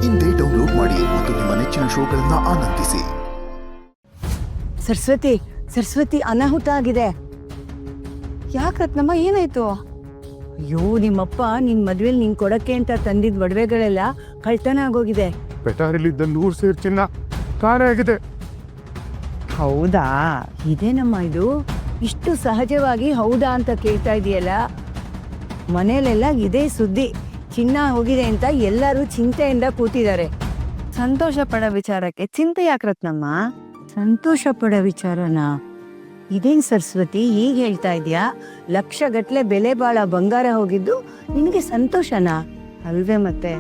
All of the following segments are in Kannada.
ಇಂದೇ ಡೌನ್ಲೋಡ್ ಮಾಡಿ ಮತ್ತು ನಿಮ್ಮ ನೆಚ್ಚಿನ ಶೋಗಳನ್ನ ಆನಂದಿಸಿ. ಸರಸ್ವತಿ, ಸರಸ್ವತಿ, ಅನಾಹುತ ಆಗಿದೆ. ಯಾಕೆ ರತ್ನಮ್ಮ, ಏನಾಯ್ತು? ಅಯ್ಯೋ, ನಿಮ್ಮಪ್ಪ ನಿನ್ ಮದ್ವೆಲಿ ನಿನ್ ಕೊಡಕ್ಕೆ ಅಂತ ತಂದಿದ್ ಒಡವೆಗಳೆಲ್ಲ ಕಳ್ತನ ಆಗೋಗಿದೆ. ಪೆಟಾರಿಲಿದ್ದ 100 ಸೇರು ಚಿನ್ನ ಕಾಣೆ ಆಗಿದೆ. ಹೌದಾ? ಇದೇನಮ್ಮ ಇದು? ಇಷ್ಟು ಸಹಜವಾಗಿ ಹೌದಾ ಅಂತ ಕೇಳ್ತಾ ಇದೆಯಲ್ಲ. ಮನೇಲೆಲ್ಲ ಇದೇ ಸುದ್ದಿ, ಚಿನ್ನ ಹೋಗಿದೆ ಅಂತ ಎಲ್ಲರೂ ಚಿಂತೆಯಿಂದ ಕೂತಿದ್ದಾರೆ. ಸಂತೋಷ ಪಡೋ ವಿಚಾರಕ್ಕೆ ಚಿಂತೆ ಯಾಕೆ ರತ್ನಮ್ಮ? ಸಂತೋಷ ಪಡೋ ವಿಚಾರನ? ಇದೇನ್ ಸರಸ್ವತಿ ಈಗ ಹೇಳ್ತಾ ಇದೀಯಾ? ಲಕ್ಷಗಟ್ಲೆ ಬೆಲೆ ಬಾಳ ಬಂಗಾರ ಹೋಗಿದ್ದು ನಿನಗೆ ಸಂತೋಷನಾ? ಅಲ್ವೇ ಮತ್ತೆ,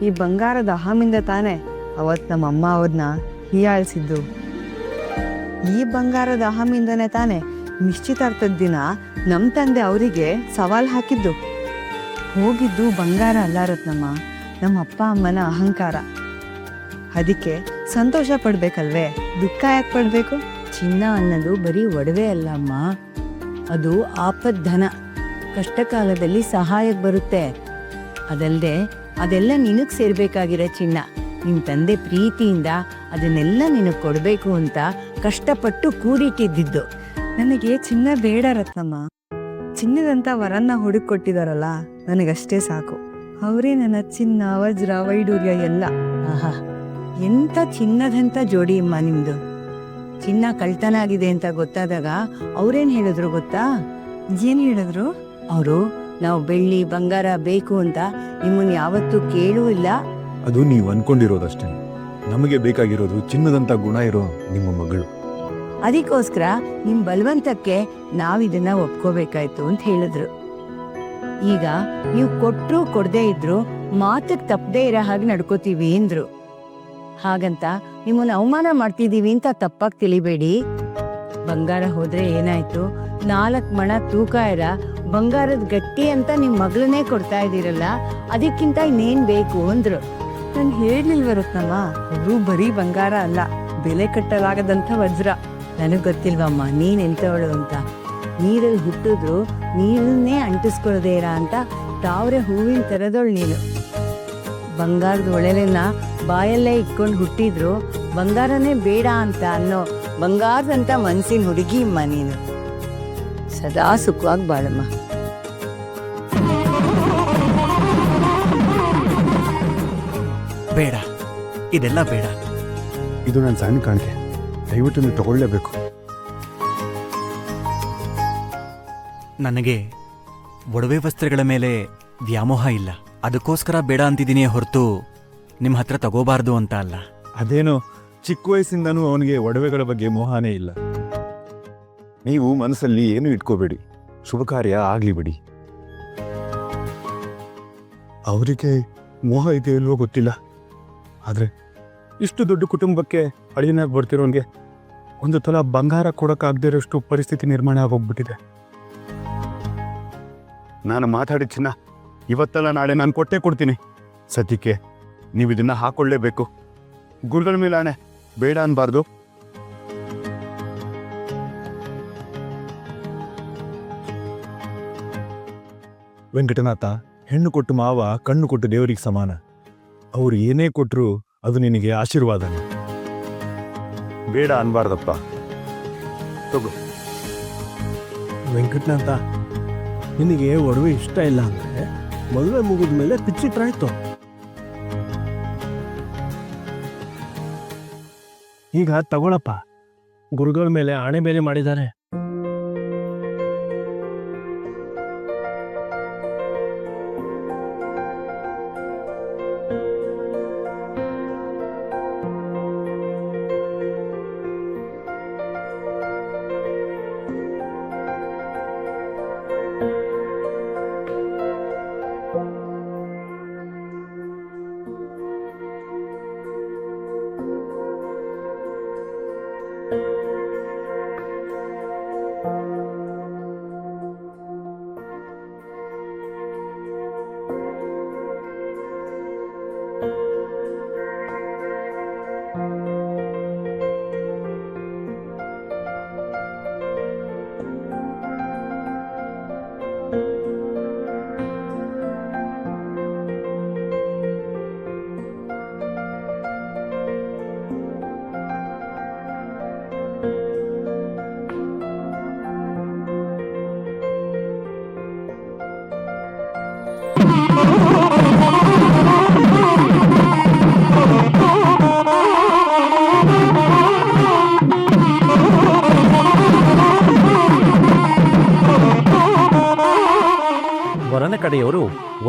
ಈ ಬಂಗಾರದ ಅಹಮಿಂದ ತಾನೆ ಅವತ್ ನಮ್ಮಮ್ಮ ಅವ್ರನ್ನ ಹೀಯಾಳಿಸಿದ್ದು. ಈ ಬಂಗಾರದ ಅಹಮಿಂದನೇ ತಾನೆ ನಿಶ್ಚಿತಾರ್ಥದ ದಿನ ನಮ್ಮ ತಂದೆ ಅವರಿಗೆ ಸವಾಲ್ ಹಾಕಿದ್ದು. ಹೋಗಿದ್ದು ಬಂಗಾರ ಅಲ್ಲ ರತ್ನಮ್ಮ, ನಮ್ಮ ಅಪ್ಪ ಅಮ್ಮನ ಅಹಂಕಾರ. ಅದಕ್ಕೆ ಸಂತೋಷ ಪಡ್ಬೇಕಲ್ವೇ, ದುಃಖ ಯಾಕೆ ಪಡ್ಬೇಕು? ಚಿನ್ನ ಅನ್ನೋದು ಬರೀ ಒಡವೆ ಅಲ್ಲ ಅಮ್ಮ, ಅದು ಆಪದ್ಧನ, ಕಷ್ಟ ಕಾಲದಲ್ಲಿ ಸಹಾಯಕ್ಕೆ ಬರುತ್ತೆ. ಅದಲ್ಲದೆ ಅದೆಲ್ಲ ನಿನಗ್ ಸೇರ್ಬೇಕಾಗಿರೋ ಚಿನ್ನ. ನಿಮ್ ತಂದೆ ಪ್ರೀತಿಯಿಂದ ಅದನ್ನೆಲ್ಲ ನಿನಗ್ ಕೊಡ್ಬೇಕು ಅಂತ ಕಷ್ಟಪಟ್ಟು ಕೂಡಿಟ್ಟಿದ್ದು. ನನಗೆ ಚಿನ್ನ ಬೇಡ ರತ್ನಮ್ಮ, ಚಿನ್ನದಂತ ವರನ್ನ ಹುಡುಕೊಟ್ಟಿದಾರಲ್ಲ ನನಗಷ್ಟೇ ಸಾಕು. ಅವರೇ ನನ್ನ ಚಿನ್ನ, ವಜ್ರ, ವೈಡೂರ್ಯ ಎಲ್ಲ. ಆಹಾ, ಎಂತ ಚಿನ್ನದಂತ ಜೋಡಿ ಅಮ್ಮ ನಿಮ್ದು. ಚಿನ್ನ ಕಳ್ತನ ಆಗಿದೆ ಅಂತ ಗೊತ್ತಾದಾಗ ಅವ್ರೇನ್ ಹೇಳಿದ್ರು ಗೊತ್ತಾ? ಏನ್ ಹೇಳಿದ್ರು ಅವರು? ನಾವು ಬೆಳ್ಳಿ ಬಂಗಾರ ಬೇಕು ಅಂತ ನಿಮ್ಮನ್ನ ಯಾವತ್ತೂ ಕೇಳೂ ಇಲ್ಲ. ಅದು ನೀವು ಅನ್ಕೊಂಡಿರೋದಷ್ಟೇ. ನಮಗೆ ಬೇಕಾಗಿರೋದು ಚಿನ್ನದಂತ ಗುಣ ಇರೋ ನಿಮ್ಮ ಮಗಳು. ಅದಕ್ಕೋಸ್ಕರ ನಿಮ್ ಬಲವಂತಕ್ಕೆ ನಾವಿದನ್ನ ಒಪ್ಕೋಬೇಕಾಯ್ತು ಅಂತ ಹೇಳಿದ್ರು. ಈಗ ನೀವು ಕೊಟ್ರು ಕೊಡದೇ ಇದ್ರು ಮಾತಕ್ ತಪ್ಪದೇ ಇರೋ ಹಾಗೆ ನಡ್ಕೋತೀವಿ ಅಂದ್ರು. ಹಾಗಂತ ನಿಮ್ಮನ್ನ ಅವಮಾನ ಮಾಡ್ತಿದೀವಿ ಅಂತ ತಪ್ಪಾಗಿ ತಿಳಿಬೇಡಿ. ಬಂಗಾರ ಹೋದ್ರೆ ಏನಾಯ್ತು, 4 ಮಣ ತೂಕ ಇರ ಬಂಗಾರದ ಗಟ್ಟಿ ಅಂತ ನಿಮ್ ಮಗಳನ್ನೇ ಕೊಡ್ತಾ ಇದೀರಲ್ಲ, ಅದಕ್ಕಿಂತ ಇನ್ನೇನ್ ಬೇಕು ಅಂದ್ರು. ನಾನು ಹೇಳಿಲ್ವ ರತ್ನಮ್ಮ, ಅವರು ಬರೀ ಬಂಗಾರ ಅಲ್ಲ, ಬೆಲೆ ಕಟ್ಟಲಾಗದಂತ ವಜ್ರ. ನನಗ್ ಗೊತ್ತಿಲ್ವಮ್ಮ ನೀನ್ ಎಂತವಳು ಅಂತ. ನೀರಲ್ಲಿ ಹುಟ್ಟಿದ್ರು ನೀರನ್ನೇ ಅಂಟಿಸ್ಕೊಳ್ದೇ ಇರ ಅಂತ ತಾವ್ರೆ ಹೂವಿನ ತರದವಳು ನೀನು. ಬಂಗಾರದ ಒಳೆಲೆನ ಬಾಯಲ್ಲೇ ಇಟ್ಕೊಂಡು ಹುಟ್ಟಿದ್ರು ಬಂಗಾರನೇ ಬೇಡ ಅಂತ ಅನ್ನೋ ಬಂಗಾರದಂತ ಮನ್ಸಿನ ಹುಡುಗಿ ಅಮ್ಮ ನೀನು. ಸದಾ ಸುಖವಾಗಿ ಬಾಳಮ್ಮ. ಬೇಡ, ಇದೆಲ್ಲ ಬೇಡ. ಇದು ನನ್ನ ಸಣ್ಣ ಕಾಣಿಕೆ, ದಯವಿಟ್ಟು ನೀವು ತಗೊಳ್ಳೇಬೇಕು. ನನಗೆ ಒಡವೆ ವಸ್ತ್ರಗಳ ಮೇಲೆ ವ್ಯಾಮೋಹ ಇಲ್ಲ. ಅದಕ್ಕೋಸ್ಕರ ಬೇಡ ಅಂತಿದ್ದೀನಿ ಹೊರತು ನಿಮ್ಮ ಹತ್ರ ತಗೋಬಾರ್ದು ಅಂತ ಅಲ್ಲ. ಅದೇನೋ ಚಿಕ್ಕ ವಯಸ್ಸಿಂದನೂ ಅವನಿಗೆ ಒಡವೆಗಳ ಬಗ್ಗೆ ಮೋಹನೇ ಇಲ್ಲ. ನೀವು ಮನಸ್ಸಲ್ಲಿ ಏನು ಇಟ್ಕೋಬೇಡಿ, ಶುಭ ಕಾರ್ಯ ಆಗ್ಲಿ ಬಿಡಿ. ಅವರಿಗೆ ಮೋಹ ಇದೆ ಇಲ್ವೋ ಗೊತ್ತಿಲ್ಲ, ಆದ್ರೆ ಇಷ್ಟು ದೊಡ್ಡ ಕುಟುಂಬಕ್ಕೆ ಅಳಿಯನಾಗಿ ಬರ್ತಿರೋನ್ಗೆ ಒಂದು ತೊಲ ಬಂಗಾರ ಕೊಡೋಕ್ಕಾಗದೇ ಇರೋಷ್ಟು ಪರಿಸ್ಥಿತಿ ನಿರ್ಮಾಣ ಆಗೋಗ್ಬಿಟ್ಟಿದೆ. ನಾನು ಮಾತಾಡಿ ಚಿನ್ನ ಇವತ್ತಲ್ಲ ನಾಳೆ ನಾನು ಕೊಟ್ಟೇ ಕೊಡ್ತೀನಿ. ಸದ್ಯಕ್ಕೆ ನೀವು ಇದನ್ನ ಹಾಕೊಳ್ಳೇಬೇಕು. ಗುರುಗಳ ಮೇಲೆ ಆಣೆ, ಬೇಡ ಅನ್ಬಾರ್ದು. ವೆಂಕಟನಾಥ, ಹೆಣ್ಣು ಕೊಟ್ಟು ಮಾವ, ಕಣ್ಣು ಕೊಟ್ಟು ದೇವರಿಗೆ ಸಮಾನ. ಅವ್ರು ಏನೇ ಕೊಟ್ಟರು ಅದು ನಿನಗೆ ಆಶೀರ್ವಾದನೆ. ಬೇಡ ಅನ್ಬಾರ್ದಪ್ಪ, ತಗೋ. ವೆಂಕಟನಾಥ, ನಿನಗೆ ಒಡವೆ ಇಷ್ಟ ಇಲ್ಲ ಅಂದ್ರೆ ಮದುವೆ ಮುಗಿದ ಮೇಲೆ ಪಿಚ್ಚಿಟ್ರಾಯ್ತು. ಈಗ ತಗೊಳಪ್ಪ, ಗುರುಗಳ ಮೇಲೆ ಆಣೆ ಬೇರೆ ಮಾಡಿದ್ದಾರೆ.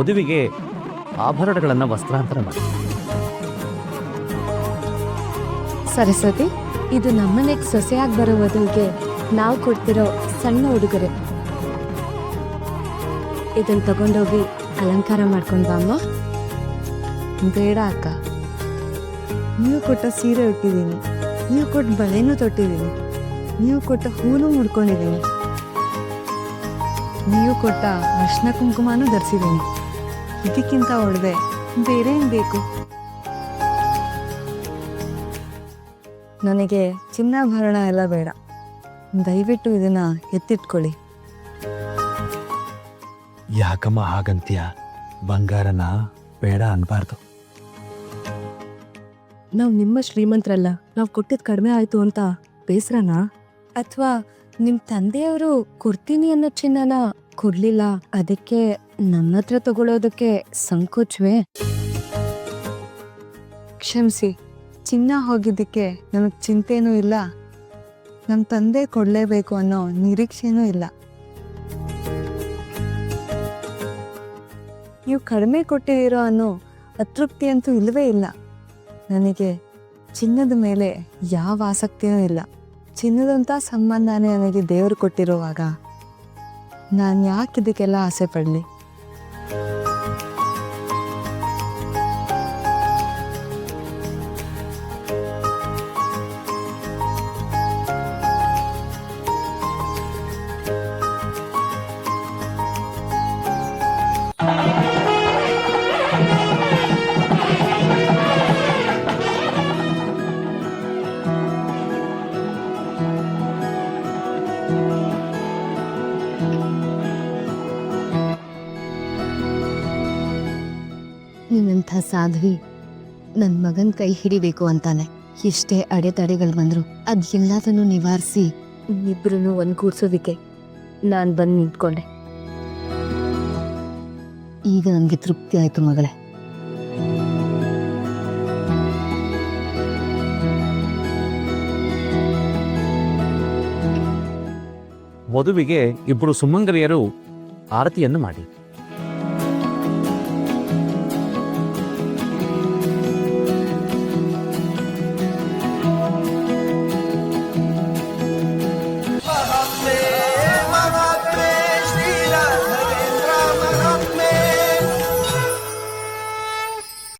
ವಧುವಿಗೆ ಆಭರಣಗಳನ್ನು ವಸ್ತ್ರಾಂತರ ಮಾಡಿ. ಸರಸ್ವತಿ, ಇದು ನಮ್ಮನೆಗೆ ಸೊಸೆಯಾಗಿ ಬರೋ ವಧುವಿಗೆ ನಾವು ಕೊಡ್ತಿರೋ ಸಣ್ಣ ಉಡುಗೊರೆ. ಇದನ್ನ ತಗೊಂಡೋಗಿ ಅಲಂಕಾರ ಮಾಡ್ಕೊಂಡು ಬಾ ಅಮ್ಮ. ಬೇಡ ಅಕ್ಕ, ನೀವು ಕೊಟ್ಟ ಸೀರೆ ಉಟ್ಟಿದ್ದೀನಿ, ನೀವು ಕೊಟ್ಟ ಬಳೆನೂ ತೊಟ್ಟಿದ್ದೀನಿ, ನೀವು ಕೊಟ್ಟ ಹೂನು ಮುಡ್ಕೊಂಡಿದ್ದೀನಿ, ನೀವು ಕೊಟ್ಟ ಅರ್ಶಿನ ಕುಂಕುಮನೂ ಧರಿಸಿದ್ದೀನಿ. ಇದಕ್ಕಿಂತ ಒಡವೆ ಬೇರೆ ಏನು ಬೇಕು? ನನಗೆ ಚಿನ್ನಾಭರಣ ಎಲ್ಲ ಬೇಡ. ದಯವಿಟ್ಟು ಇದನ್ನ ಎತ್ತಿಟ್ಕೊಳ್ಳಿ. ಯಾಕಮ್ಮ ಹಾಗಂತೀಯ? ಬಂಗಾರನ ಬೇಡ ಅನ್ಬಾರ್ದು. ನಾವು ನಿಮ್ಮ ಶ್ರೀಮಂತರಲ್ಲ, ನಾವು ಕೊಟ್ಟಿದ್ದು ಕಡಿಮೆ ಆಯ್ತು ಅಂತ ಬೇಸರನಾ? ಅಥವಾ ನಿಮ್ಮ ತಂದೆಯವರು ಕೊಡ್ತೀನಿ ಅನ್ನೋ ಚಿನ್ನನ ಕೊಡ್ಲಿಲ್ಲ, ಅದಕ್ಕೆ ನನ್ನ ಹತ್ರ ತಗೊಳ್ಳೋದಕ್ಕೆ ಸಂಕೋಚವೇ? ಕ್ಷಮಿಸಿ, ಚಿನ್ನ ಹೋಗಿದ್ದಕ್ಕೆ ನನಗೆ ಚಿಂತೆನೂ ಇಲ್ಲ, ನಮ್ಮ ತಂದೆ ಕೊಡಲೇಬೇಕು ಅನ್ನೋ ನಿರೀಕ್ಷೆನೂ ಇಲ್ಲ. ನೀವು ಕಡಿಮೆ ಕೊಟ್ಟಿದ್ದೀರೋ ಅನ್ನೋ ಅತೃಪ್ತಿ ಅಂತೂ ಇಲ್ಲವೇ ಇಲ್ಲ. ನನಗೆ ಚಿನ್ನದ ಮೇಲೆ ಯಾವ ಆಸಕ್ತಿಯೂ ಇಲ್ಲ. ಚಿನ್ನದಂಥ ಸಂಬಂಧನೇ ನನಗೆ ದೇವರು ಕೊಟ್ಟಿರುವಾಗ ನಾನು ಯಾಕೆ ಇದಕ್ಕೆಲ್ಲ ಆಸೆ ಪಡಲಿ? ನಿನ್ನಂಥ ಸಾಧ್ವಿ ನನ್ನ ಮಗನ ಕೈ ಹಿಡಿಬೇಕು ಅಂತಾನೆ. ಎಷ್ಟೇ ಅಡೆತಡೆಗಳು ಬಂದ್ರು ಅದೆಲ್ಲದನ್ನು ನಿವಾರಿಸಿ ಇಬ್ಬರನ್ನು ಒಂದ್ಗೂಡ್ಸೋದಿಕ್ಕೆ ನಾನು ಬಂದು ನಿಂತ್ಕೊಂಡೆ. ಈಗ ನನಗೆ ತೃಪ್ತಿ ಆಯ್ತು ಮಗಳೇ. ವಧುವಿಗೆ ಇಬ್ಬರು ಸುಮಂಗಲಿಯರು ಆರತಿಯನ್ನು ಮಾಡಿ.